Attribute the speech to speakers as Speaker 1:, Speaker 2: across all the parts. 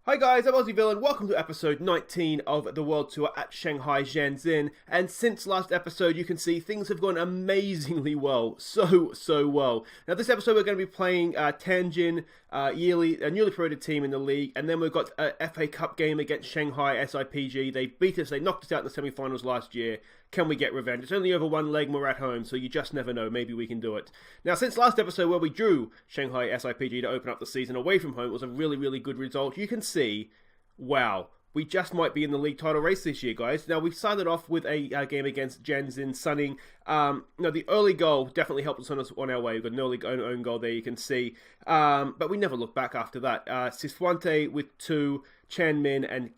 Speaker 1: Hi guys, I'm Aussie Villain. Welcome to episode 19 of the World Tour at Shanghai Shenxin. And since last episode, you can see things have gone amazingly well. So well. Now this episode we're going to be playing Tianjin Yili, a newly promoted team in the league. And then we've got a FA Cup game against Shanghai SIPG. They beat us, they knocked us out in the semi-finals last year. Can we get revenge? It's only over one leg and we're at home, so you just never know. Maybe we can do it. Now, since last episode where we drew Shanghai SIPG to open up the season away from home, it was a really good result. You can see, wow, we just might be in the league title race this year, guys. Now, we started off with a game against Tianjin Sunning. The early goal definitely helped us on our way. We've got an early own goal there, you can see. But we never looked back after that. Siswante with 2, Chen Min and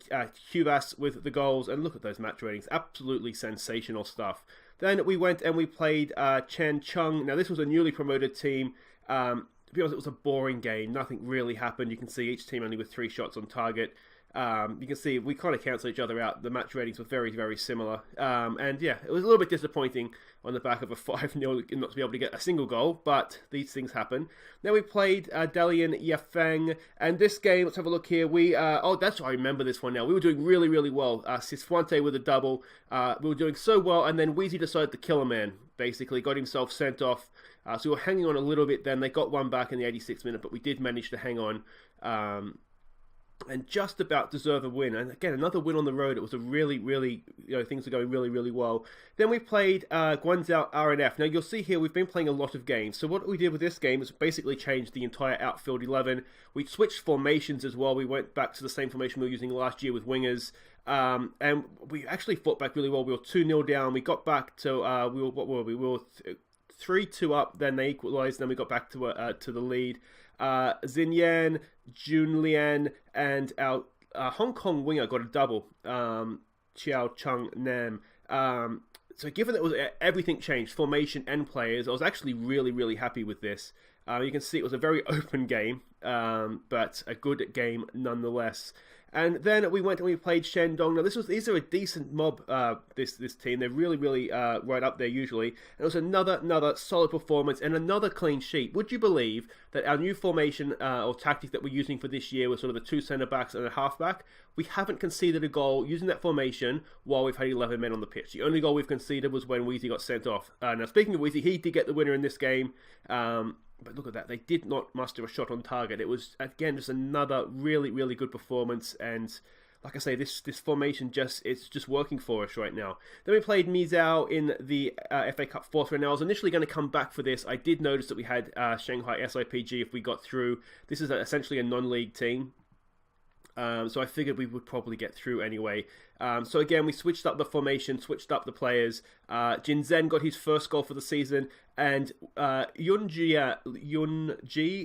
Speaker 1: Hubas with the goals. And look at those match ratings. Absolutely sensational stuff. Then we went and we played Chen Chung. Now, this was a newly promoted team. To be honest, it was a boring game. Nothing really happened. You can see each team only with 3 shots on target. You can see we kind of cancel each other out. The match ratings were very similar. And yeah, it was a little bit disappointing on the back of a 5-0 not to be able to get a single goal, but these things happen. Then we played Dalian Yafeng, and this game, let's have a look here. That's why I remember this one now. We were doing really well. Siswante with a double. We were doing so well, and then Weezy decided to kill a man, basically. Got himself sent off. So we were hanging on a little bit then. They got one back in the 86th minute, but we did manage to hang on. And just about deserve a win. And again, another win on the road. It was a really, things are going really well. Then we played Guangzhou RNF. Now, you'll see here, we've been playing a lot of games. So what we did with this game is basically changed the entire outfield 11. We switched formations as well. We went back to the same formation we were using last year with wingers. And we actually fought back really well. We were 2-0 down. We got back to, we were 3-2 up. Then they equalised. Then we got back to the lead. Xinyan, Junlian, and our Hong Kong winger got a double, Chiao Chung Nam. So given that everything changed, formation and players, I was actually really happy with this. You can see it was a very open game, but a good game nonetheless. And then we went and we played Shandong. Now these are a decent mob. This team, they're really right up there usually. And it was another solid performance and another clean sheet. Would you believe that our new formation or tactic that we're using for this year was sort of the 2 centre backs and a half back? We haven't conceded a goal using that formation while we've had 11 men on the pitch. The only goal we've conceded was when Weezy got sent off. Now speaking of Weezy, he did get the winner in this game. But look at that, they did not muster a shot on target. It was, again, just another really good performance. And like I say, this formation it's just working for us right now. Then we played Mizhao in the FA Cup 4th round. Now, I was initially going to come back for this. I did notice that we had Shanghai SIPG if we got through. This is essentially a non-league team. So I figured we would probably get through anyway. So again, we switched up the formation, switched up the players. Jin Zhen got his first goal for the season, and Yunji,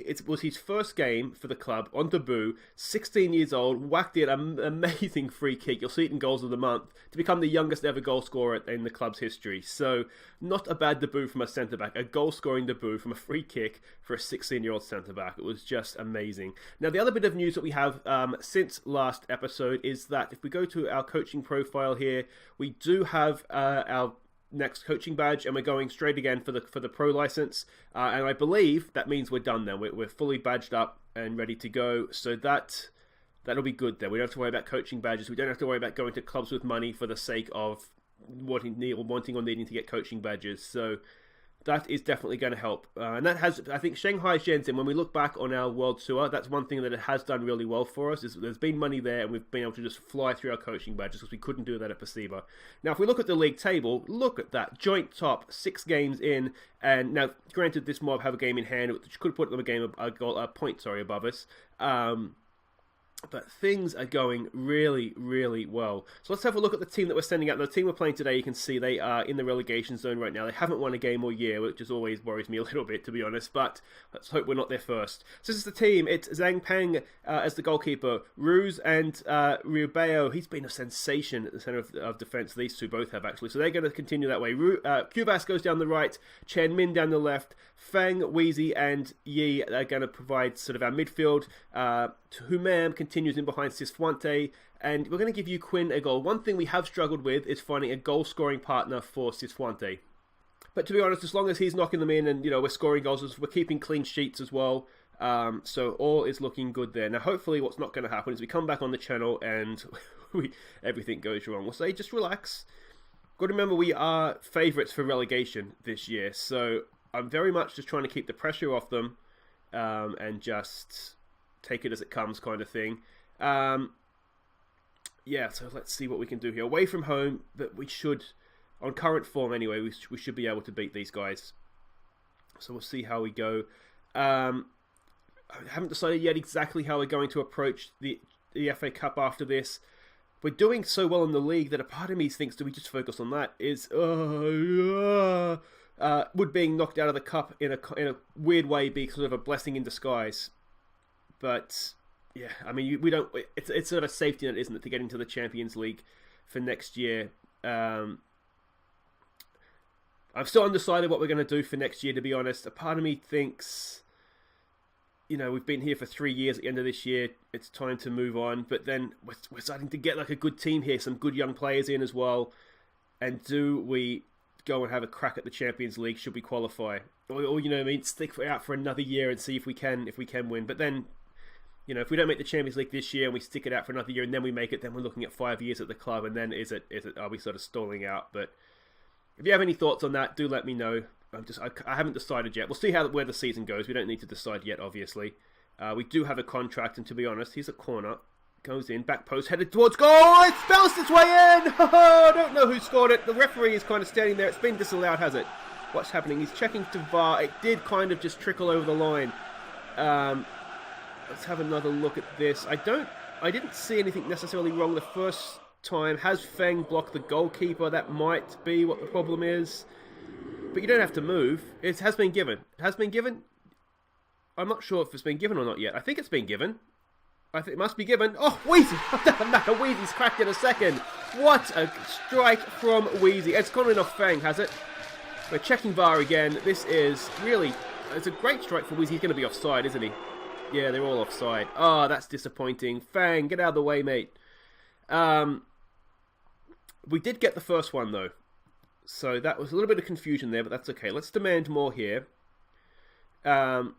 Speaker 1: it was his first game for the club on debut. 16 years old, whacked it an amazing free kick. You'll see it in goals of the month to become the youngest ever goal scorer in the club's history. So not a bad debut from a centre back, a goal scoring debut from a free kick for a 16-year-old centre back. It was just amazing. Now the other bit of news that we have since last episode is that if we go to our coaching profile here, we do have our next coaching badge, and we're going straight again for the pro license, and I believe that means we're done then. We're fully badged up and ready to go, so that'll be good then. We don't have to worry about coaching badges. We don't have to worry about going to clubs with money for the sake of wanting or needing to get coaching badges. So that is definitely going to help. And that has, I think, Shanghai Shenxin, when we look back on our world tour, that's one thing that it has done really well for us, is there's been money there and we've been able to just fly through our coaching badges because we couldn't do that at Pasiba. Now, if we look at the league table, look at that. Joint top, 6 games in. And now, granted, this mob have a game in hand, which could put them a point above us. But things are going really well. So let's have a look at the team that we're sending out. The team we're playing today, you can see they are in the relegation zone right now. They haven't won a game all year, which just always worries me a little bit, to be honest. But let's hope we're not there first. So this is the team. It's Zhang Peng as the goalkeeper. Ruse and Riubeo, he's been a sensation at the centre of defence. These two both have, actually. So they're going to continue that way. Kuvas goes down the right. Chen Min down the left. Feng, Weezy, and Yi are going to provide sort of our midfield. Humam continues in behind Siswante, and we're going to give you Quinn a goal. One thing we have struggled with is finding a goal-scoring partner for Siswante. But to be honest, as long as he's knocking them in and, we're scoring goals, we're keeping clean sheets as well, So all is looking good there. Now, hopefully what's not going to happen is we come back on the channel and everything goes wrong. We'll say just relax. Got to remember we are favourites for relegation this year. So I'm very much just trying to keep the pressure off them and just take it as it comes kind of thing. Yeah, so let's see what we can do here. Away from home, but we should, on current form anyway, we should be able to beat these guys. So we'll see how we go. I haven't decided yet exactly how we're going to approach the FA Cup after this. We're doing so well in the league that a part of me thinks, do we just focus on that? Would being knocked out of the cup in a weird way be sort of a blessing in disguise? But yeah, I mean, we don't. It's sort of a safety net, isn't it, to get into the Champions League for next year? I'm still undecided what we're going to do for next year, to be honest. A part of me thinks, you know, we've been here for 3 years. At the end of this year, it's time to move on. But then we're starting to get like a good team here, some good young players in as well. And do we go and have a crack at the Champions League? Should we qualify, or you know, what I mean, stick out for another year and see if we can win? But then, you know, if we don't make the Champions League this year and we stick it out for another year and then we make it, then we're looking at 5 years at the club. And then are we sort of stalling out? But if you have any thoughts on that, do let me know. I haven't decided yet. We'll see where the season goes. We don't need to decide yet, obviously. We do have a contract, and to be honest, here's a corner. Goes in, back post, headed towards goal. It's bounced its way in. I don't know who scored it. The referee is kind of standing there. It's been disallowed, has it? What's happening? He's checking to VAR. It did kind of just trickle over the line. Let's have another look at this. I didn't see anything necessarily wrong the first time. Has Feng blocked the goalkeeper? That might be what the problem is. But you don't have to move. It has been given. It has been given. I'm not sure if it's been given or not yet. I think it's been given. I think it must be given. Oh, Wheezy! No, Wheezy's cracked in a second. What a strike from Wheezy. It's gone in off Feng, has it? We're checking VAR again. This is really... It's a great strike for Wheezy. He's going to be offside, isn't he? Yeah, they're all offside. Oh, that's disappointing. Fang, get out of the way, mate. We did get the first one, though. So that was a little bit of confusion there, but that's okay. Let's demand more here. What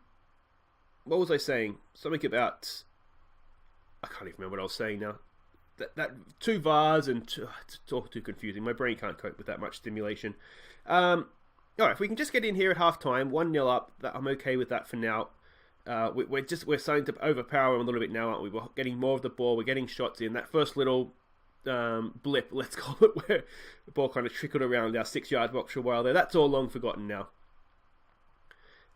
Speaker 1: was I saying? Something about... I can't even remember what I was saying now. That 2 VARs and... it's all too confusing. My brain can't cope with that much stimulation. Alright, if we can just get in here at half-time, 1-0 up, I'm okay with that for now. We're starting to overpower them a little bit now, aren't we? We're getting more of the ball. We're getting shots in. That first little blip, let's call it, where the ball kind of trickled around our 6-yard box for a while there. That's all long forgotten now.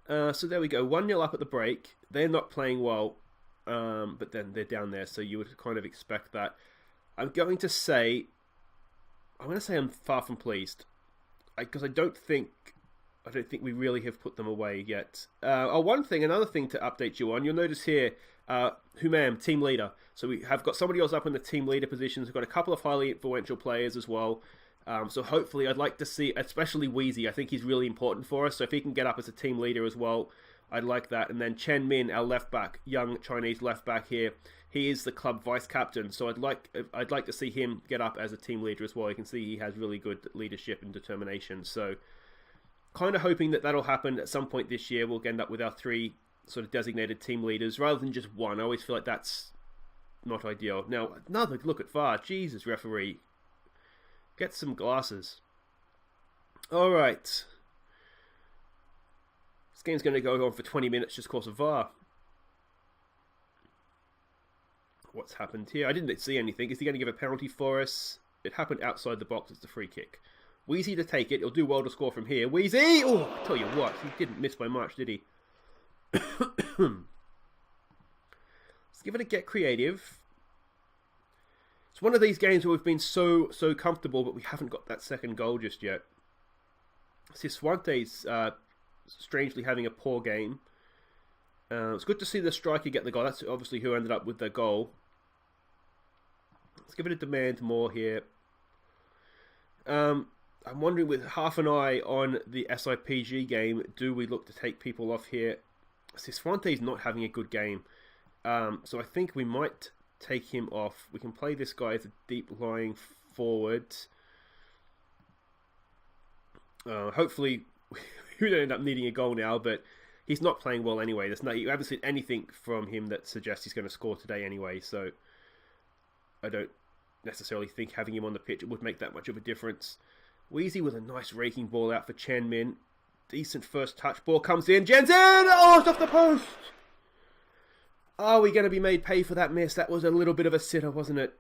Speaker 1: So there we go. 1-0 up at the break. They're not playing well, but then they're down there, so you would kind of expect that. I'm going to say I'm far from pleased, because I don't think we really have put them away yet. Another thing to update you on. You'll notice here, Humam, team leader. So we have got somebody else up in the team leader positions. We've got a couple of highly influential players as well. So hopefully I'd like to see, especially Wheezy, I think he's really important for us. So if he can get up as a team leader as well, I'd like that. And then Chen Min, our left back, young Chinese left back here, he is the club vice captain. So I'd like to see him get up as a team leader as well. You can see he has really good leadership and determination. So kind of hoping that that'll happen at some point this year. We'll end up with our 3 sort of designated team leaders rather than just one. I always feel like that's not ideal. Now, another look at VAR. Jesus, referee. Get some glasses. Alright. This game's going to go on for 20 minutes just because of VAR. What's happened here? I didn't see anything. Is he going to give a penalty for us? It happened outside the box. It's the free kick. Wheezy to take it. He'll do well to score from here. Wheezy! Oh, I tell you what. He didn't miss by much, did he? Let's give it a get creative. It's one of these games where we've been so comfortable, but we haven't got that second goal just yet. Siswante's strangely having a poor game. It's good to see the striker get the goal. That's obviously who ended up with the goal. Let's give it a demand more here. I'm wondering, with half an eye on the SIPG game, do we look to take people off here? Siswante's not having a good game. So I think we might take him off. We can play this guy as a deep lying forward. Hopefully we don't end up needing a goal now, but He's not playing well anyway. You haven't seen anything from him that suggests he's going to score today anyway. So I don't necessarily think having him on the pitch would make that much of a difference. Weezy with a nice raking ball out for Chen Min. Decent first touch. Ball comes in. Zhen! Oh, it's off the post! Are we going to be made pay for that miss? That was a little bit of a sitter, wasn't it?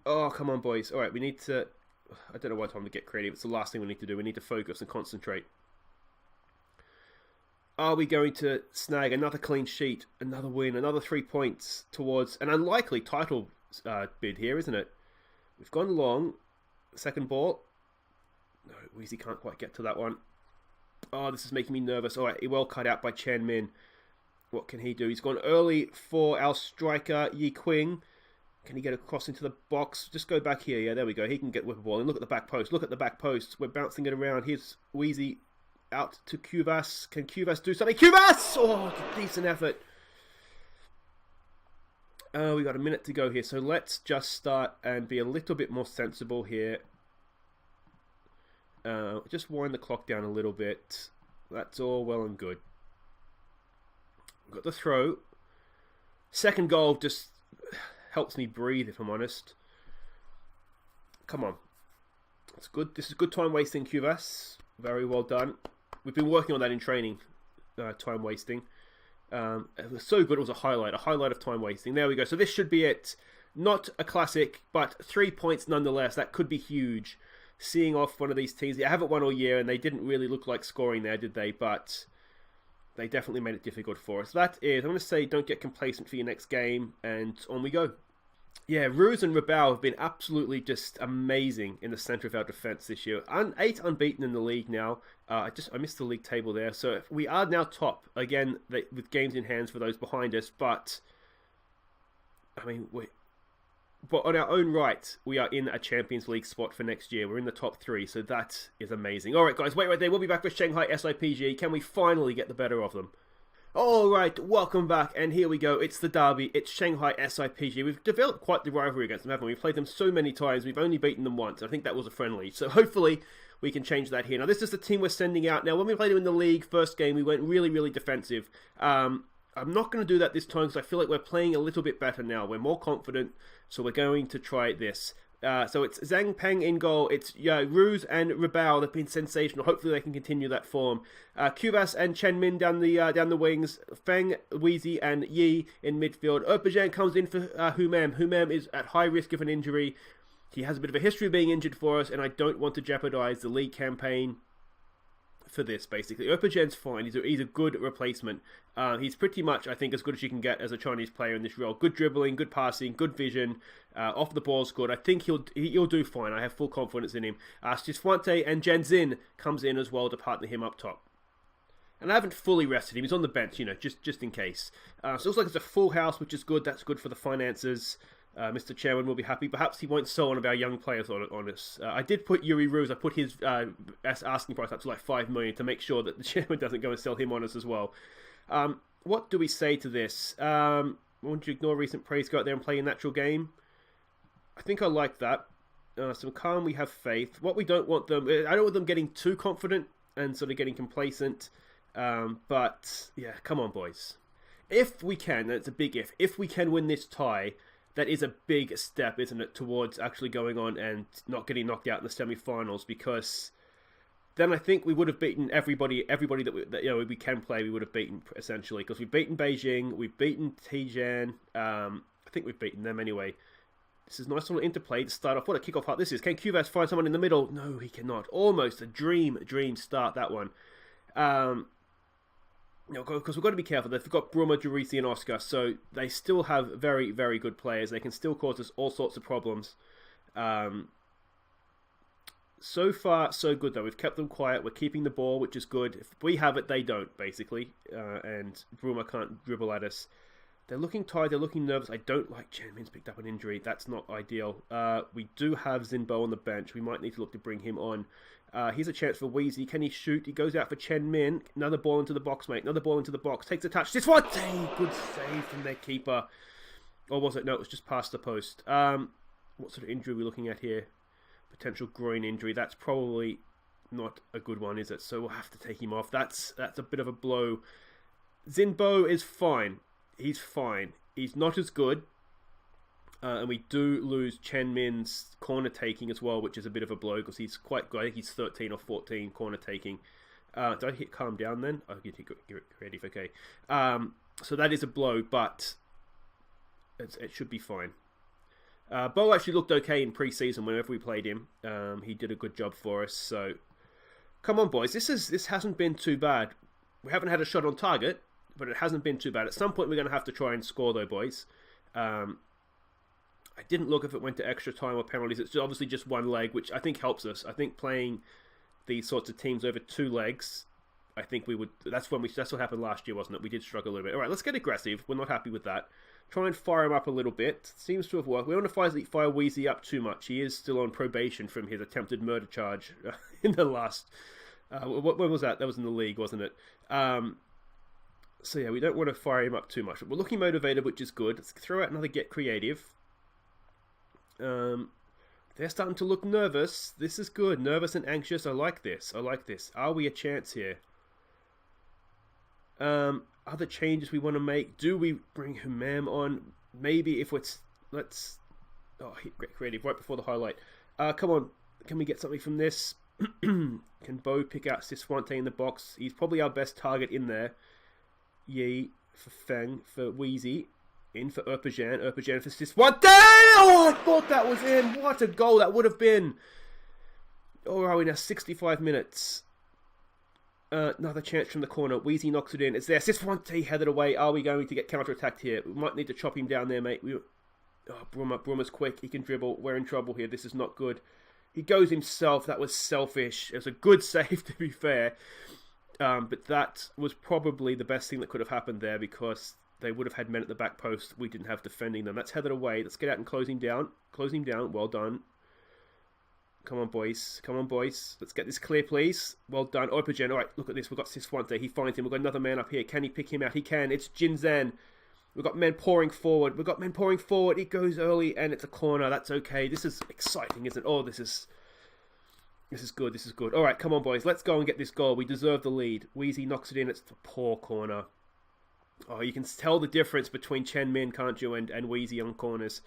Speaker 1: Oh, come on, boys. All right, we need to... I don't know why time to get creative. It's the last thing we need to do. We need to focus and concentrate. Are we going to snag another clean sheet, another win, another 3 points towards an unlikely title bid here, isn't it? We've gone long. Second ball. No, Weezy can't quite get to that one. Oh, this is making me nervous. All right, well cut out by Chen Min. What can he do? He's gone early for our striker, Yi Qing. Can he get across into the box? Just go back here. Yeah, there we go. He can get with the ball. And look at the back post. Look at the back post. We're bouncing it around. Here's Weezy out to Cuvas. Can Cuvas do something? Cuvas! Oh, decent effort. We got a minute to go here. So let's just start and be a little bit more sensible here. Just wind the clock down a little bit. That's all well and good. We've got the throw. Second goal just helps me breathe, if I'm honest. Come on. That's good. This is good time wasting, Cuvas. Very well done. We've been working on that in training. Time wasting. It was so good, it was a highlight of time wasting. There we go. So this should be it. Not a classic, but 3 points nonetheless. That could be huge. Seeing off one of these teams. They haven't won all year, and they didn't really look like scoring there, did they? But they definitely made it difficult for us. That is, I'm going to say, don't get complacent for your next game, and on we go. Yeah, Ruse and Rabao have been absolutely just amazing in the centre of our defence this year. 8 unbeaten in the league now. I missed the league table there. So we are now top, again, with games in hands for those behind us. But, I mean, but on our own right, we are in a Champions League spot for next year. We're in the top 3, so that is amazing. All right, guys, wait right there. We'll be back with Shanghai SIPG. Can we finally get the better of them? Alright, welcome back, and here we go. It's the derby, it's Shanghai SIPG. We've developed quite the rivalry against them, haven't we? We've played them so many times, we've only beaten them once. I think that was a friendly, so hopefully we can change that here. Now, this is the team we're sending out. Now, when we played them in the league, first game, we went really, really defensive. I'm not going to do that this time, because I feel like we're playing a little bit better now. We're more confident, so we're going to try this. So it's Zhang Peng in goal. It's Ruse and Rabao. They've been sensational. Hopefully they can continue that form. Cuvas and Chen Min down the wings. Feng, Weezy, and Yi in midfield. Opazhan comes in for Humem. Humem is at high risk of an injury. He has a bit of a history of being injured for us, and I don't want to jeopardise the league campaign for this, basically. Opazhan's fine. He's a good replacement. He's pretty much, I think, as good as you can get as a Chinese player in this role. Good dribbling, good passing, good vision. Off the ball's good. I think he'll do fine. I have full confidence in him. Stisfuante and Zhen comes in as well to partner him up top. And I haven't fully rested him. He's on the bench, just in case. So it looks like it's a full house, which is good. That's good for the finances. Mr. Chairman will be happy. Perhaps he won't sell one of our young players on us. I did put Yuri Ruse. I put his asking price up to like 5 million to make sure that the Chairman doesn't go and sell him on us as well. What do we say to this? Won't you ignore recent praise? Go out there and play a natural game. I think I like that. Some calm, we have faith. What we don't want them... I don't want them getting too confident and sort of getting complacent. But, yeah, come on, boys. If we can, and it's a big if we can win this tie, that is a big step, isn't it, towards actually going on and not getting knocked out in the semi-finals, because then I think we would have beaten everybody that we can play, we would have beaten, essentially, because we've beaten Beijing, we've beaten Tianjin, I think we've beaten them anyway. This is a nice little interplay to start off. What a kickoff part this is. Can Cuvas find someone in the middle? No, he cannot. Almost a dream start, that one. Because we've got to be careful. They've got Bruma, Jurisi, and Oscar, so they still have very, very good players. They can still cause us all sorts of problems. So far, so good, though. We've kept them quiet. We're keeping the ball, which is good. If we have it, they don't, basically. And Bruma can't dribble at us. They're looking tired. They're looking nervous. I don't like Chen Min's picked up an injury. That's not ideal. We do have Zinbo on the bench. We might need to look to bring him on. Here's a chance for Weezy. Can he shoot? He goes out for Chen Min. Another ball into the box, mate. Another ball into the box. Takes a touch. This one! Good save from their keeper. Or was it? No, it was just past the post. What sort of injury are we looking at here? Potential groin injury. That's probably not a good one, is it? So we'll have to take him off. That's a bit of a blow. Zinbo is fine. He's fine. He's not as good. And we do lose Chen Min's corner taking as well, which is a bit of a blow because he's quite good. I think he's 13 or 14 corner taking. Did I hit calm down then? I get creative. Okay. So that is a blow, but it should be fine. Bo actually looked okay in pre-season whenever we played him. He did a good job for us. So come on, boys. This hasn't been too bad. We haven't had a shot on target, but it hasn't been too bad. At some point, we're going to have to try and score, though, boys. I didn't look if it went to extra time or penalties. It's obviously just one leg, which I think helps us. I think playing these sorts of teams over 2 legs, I think we would. That's what happened last year, wasn't it? We did struggle a little bit. All right, let's get aggressive. We're not happy with that. Try and fire him up a little bit. Seems to have worked. We don't want to fire Wheezy up too much. He is still on probation from his attempted murder charge in the last. When was that? That was in the league, wasn't it? So yeah, we don't want to fire him up too much. We're looking motivated, which is good. Let's throw out another get creative. They're starting to look nervous. This is good. Nervous and anxious. I like this. Are we a chance here? Other changes we want to make. Do we bring Humam on? Maybe if let's... Oh, hit creative right before the highlight. Come on. Can we get something from this? Can Bo pick out Siswante in the box? He's probably our best target in there. Yi for Feng, for Wheezy. In for Erpajan for Siswante! Oh, I thought that was in. What a goal that would have been. Oh, are we now? 65 minutes. Another chance from the corner. Wheezy knocks it in. It's there. Siswante headed away. Are we going to get counter-attacked here? We might need to chop him down there, mate. Brummer's quick. He can dribble. We're in trouble here. This is not good. He goes himself. That was selfish. It was a good save, to be fair. But that was probably the best thing that could have happened there because they would have had men at the back post. We didn't have defending them. That's headed away. Let's get out and close him down. Close him down. Well done. Come on, boys. Come on, boys. Let's get this clear, please. Well done. Opagen. All right, look at this. We've got Siswante. He finds him. We've got another man up here. Can he pick him out? He can. It's Jinzan. We've got men pouring forward. He goes early, and it's a corner. That's okay. This is exciting, isn't it? Oh, this is good. This is good. All right, come on, boys. Let's go and get this goal. We deserve the lead. Wheezy knocks it in. It's a poor corner. Oh, you can tell the difference between Chen Min, can't you, and Wheezy on corners.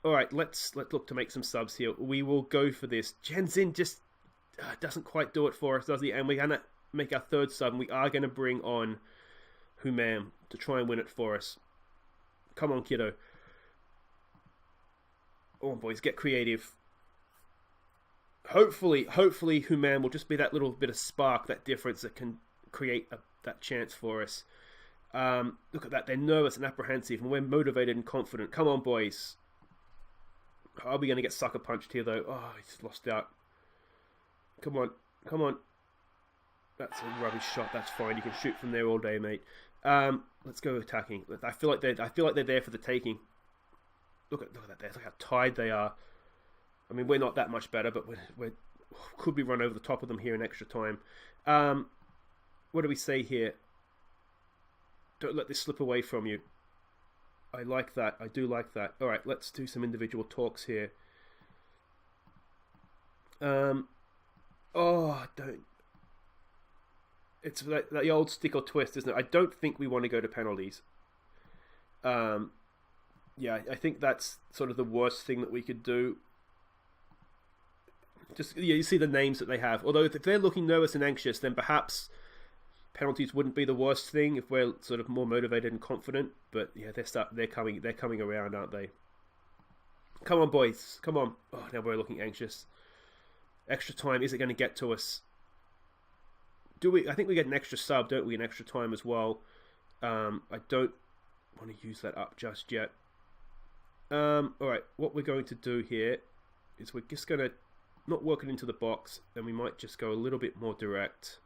Speaker 1: All right, let's look to make some subs here. We will go for this. Shenzhen just doesn't quite do it for us, does he? And we're going to make our third sub, and we are going to bring on Humam to try and win it for us. Come on, kiddo. Come on, boys, get creative. Hopefully Humam will just be that little bit of spark, that difference that can create that chance for us. Look at that. They're nervous and apprehensive, and we're motivated and confident. Come on, boys. Are we going to get sucker punched here, though? Oh, he's lost out. Come on. Come on. That's a rubbish shot. That's fine. You can shoot from there all day, mate. Let's go attacking. I feel like they're there for the taking. Look at that. Look how tired they are. I mean, we're not that much better, but we could we run over the top of them here in extra time. What do we say here? Don't let this slip away from you. I like that. I do like that. All right, let's do some individual talks here. Oh, don't. It's the old stick or twist, isn't it? I don't think we want to go to penalties. Yeah, I think that's sort of the worst thing that we could do. Just you see the names that they have. Although if they're looking nervous and anxious, then perhaps penalties wouldn't be the worst thing if we're sort of more motivated and confident. But yeah, they're coming around, aren't they? Come on, boys. Come on. Oh, now we're looking anxious. Extra time. Is it going to get to us? Do we? I think we get an extra sub, don't we? An extra time as well. I don't want to use that up just yet. All right. What we're going to do here is we're just going to not work it into the box, and we might just go a little bit more direct.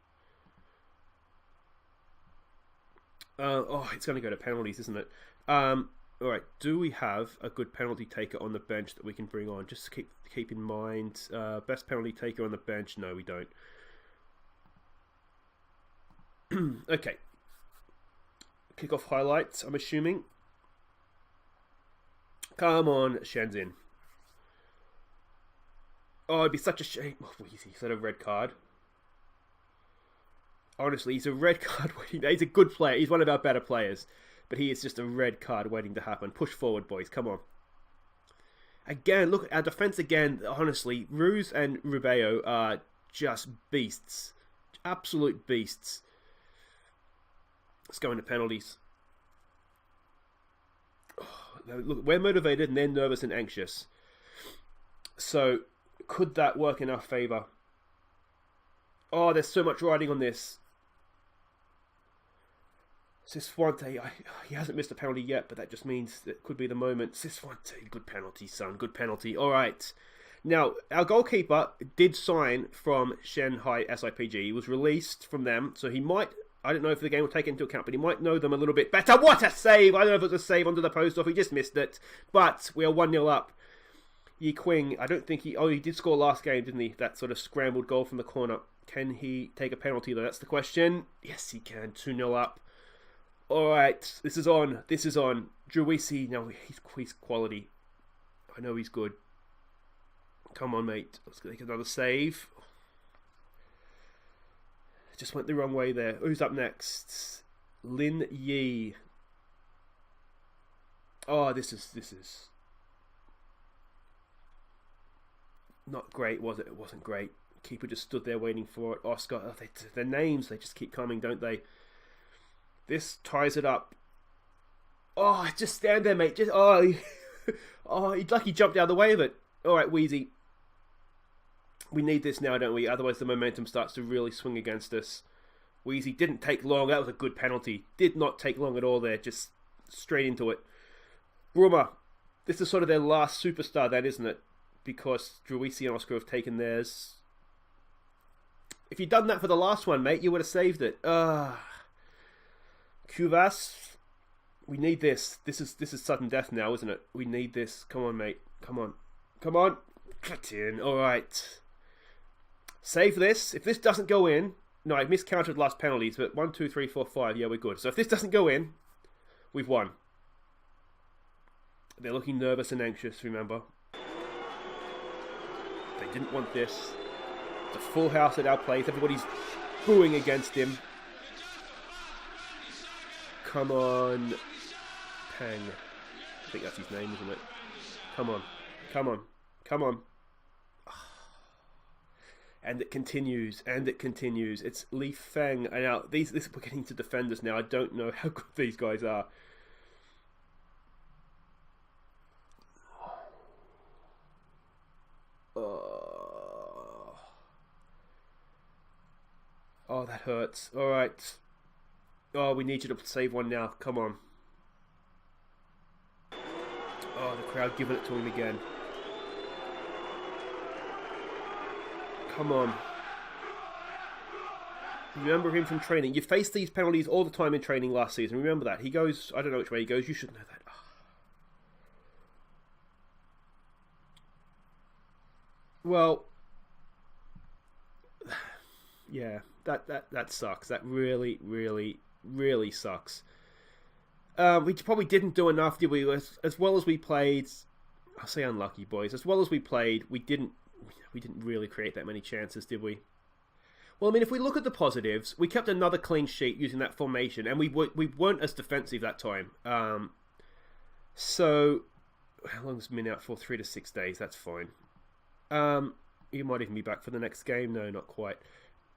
Speaker 1: Oh, it's going to go to penalties, isn't it? All right. Do we have a good penalty taker on the bench that we can bring on? Just keep in mind, best penalty taker on the bench. No, we don't. Okay. Kickoff highlights, I'm assuming. Come on, Shenzhen. Oh, it'd be such a shame. Oh, he's had a red card. Honestly, he's a red card waiting. He's a good player. He's one of our better players. But he is just a red card waiting to happen. Push forward, boys. Come on. Again, look, our defense again. Honestly, Ruse and Rubeo are just beasts. Absolute beasts. Let's go into penalties. Oh, look, we're motivated and they're nervous and anxious. So, could that work in our favour? Oh, there's so much riding on this. Siswante, he hasn't missed a penalty yet, but that just means that could be the moment. Siswante, good penalty, son, good penalty. All right. Now, our goalkeeper did sign from Shanghai SIPG. He was released from them, so he might, I don't know if the game will take it into account, but he might know them a little bit better. What a save! I don't know if it was a save under the post or if he just missed it, but we are 1-0 up. Yi Qing, I don't think he did score last game, didn't he? That sort of scrambled goal from the corner. Can he take a penalty, though? That's the question. Yes, he can. 2-0 up. All right, this is on. This is on. Druisi, no, he's quality. I know he's good. Come on, mate. Let's make another save. Just went the wrong way there. Who's up next? Lin Yi. Oh, this is not great, was it? It wasn't great. Keeper just stood there waiting for it. Oscar, oh, their names, they just keep coming, don't they? This ties it up. Oh, just stand there, mate. Just he'd like he jumped out of the way of it. All right, Wheezy. We need this now, don't we? Otherwise, the momentum starts to really swing against us. Wheezy didn't take long. That was a good penalty. Did not take long at all there. Just straight into it. Bruma. This is sort of their last superstar, then, isn't it? Because Druisi and Oscar have taken theirs. If you'd done that for the last one, mate, you would have saved it. Kuvas, we need this. This is sudden death now, isn't it? We need this. Come on, mate. Come on. Come on. Cut in. All right. Save this. If this doesn't go in... No, I miscounted last penalties, but 1, 2, 3, 4, 5. Yeah, we're good. So if this doesn't go in, we've won. They're looking nervous and anxious, remember. They didn't want this. It's a full house at our place. Everybody's booing against him. Come on. Pang. I think that's his name, isn't it? Come on. Come on. Come on. And it continues. And it continues. It's Li Feng. And now, we're getting to defenders now. I don't know how good these guys are. Oh, that hurts. All right. Oh, we need you to save one now. Come on. Oh, the crowd giving it to him again. Come on. Remember him from training. You faced these penalties all the time in training last season. Remember that. He goes, I don't know which way he goes. You should know that. Well, yeah, that sucks. That really, really, really sucks. We probably didn't do enough, did we? As well as we played, I'll say unlucky, boys. As well as we played, we didn't really create that many chances, did we? Well, I mean, if we look at the positives, we kept another clean sheet using that formation, and we weren't as defensive that time. So, how long has it been out for? 3 to 6 days. That's fine. You might even be back for the next game. No, not quite.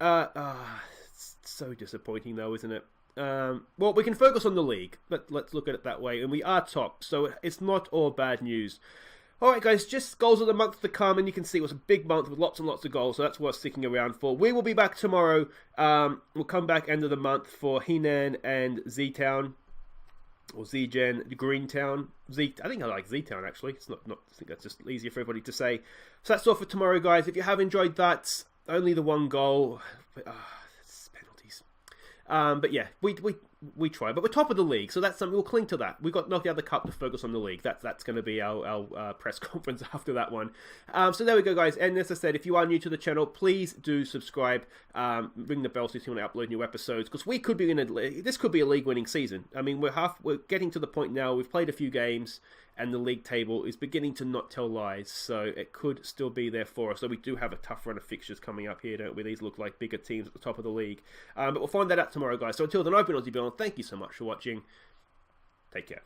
Speaker 1: It's so disappointing, though, isn't it? Well, we can focus on the league. Let's look at it that way. And we are top, so it's not all bad news. Alright, guys, just goals of the month to come. And you can see it was a big month with lots and lots of goals, so that's worth sticking around for. We will be back tomorrow. We'll come back end of the month for Henan and Z-Town. Or Z-Gen, Greentown. I think I like Z-Town, actually. It's not. I think that's just easier for everybody to say. So that's all for tomorrow, guys. If you have enjoyed that, only the one goal. It's penalties. But yeah, we we try, but we're top of the league, so that's something we'll cling to. That we got knocked out of the cup to focus on the league. That's going to be our press conference after that one. So there we go, guys. And as I said, if you are new to the channel, please do subscribe. Ring the bell so you want to upload new episodes, because we could be this could be a league-winning season. I mean, we're getting to the point now. We've played a few games, and the league table is beginning to not tell lies, so it could still be there for us. So we do have a tough run of fixtures coming up here, don't we? These look like bigger teams at the top of the league. But we'll find that out tomorrow, guys. So until then, I've been Aussie Bill, and thank you so much for watching. Take care.